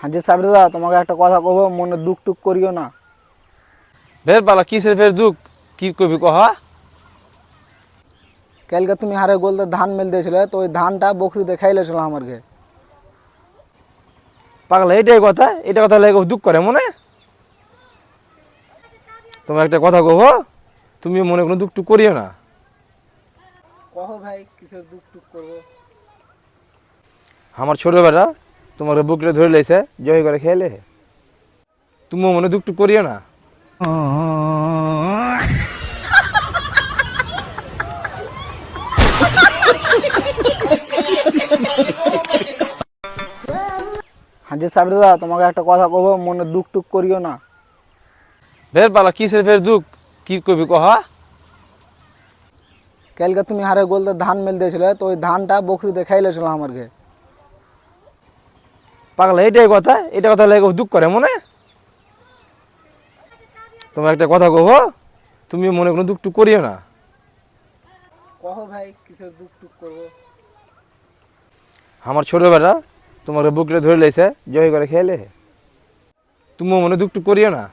হাজি সাহেব দাদা, তোমাকে একটা কথা কব, মনে দুঃখ টুক করিও না। ফের পালা কিসের ফের দুঃখ? কি কবি কহ? কালকে তুমি হারে বলতে ধান মেল দিয়েছিলে, তো ওই ধানটা বকরিতে খাইলেছিল আমাকে। পাগলা এটা কথা লাগে দুঃখ করে মনে। তোমার একটা কথা কব, তুমি মনে কোনো দুঃখ টুক করিও না। কহ ভাই, কিসের দুঃখ টুক করবো? আমার ছোটবেলা তোমার বুকটা ধরে লাইছে, জয় করে খেলে তুমিও মনে দুঃখ টুক করিও না। হাজি সাহেব দাদা, তোমাকে একটা কথা কব, মনে দুঃখ টুক করিও না। ফের পালা কিসের ফের দুঃখ? কি কবি কহ? কালকে তুমি হারে বলতে ধান মেল দিয়েছিলে, তো ওই ধানটা বকরিতে খাইলেছিল আমাকে। পাগলা এটা কথা লাগে দুঃখ করে মনে। তোমার একটা কথা কব, তুমি মনে কোনো দুঃখ টুক করিও না। কহ ভাই, কিসের দুঃখ টুক করবো? আমার ছোটবেলা তোমার বুকটা ধরে লাইছে, জয় করে খেলে তুমিও মনে দুঃখ টুক করিও না।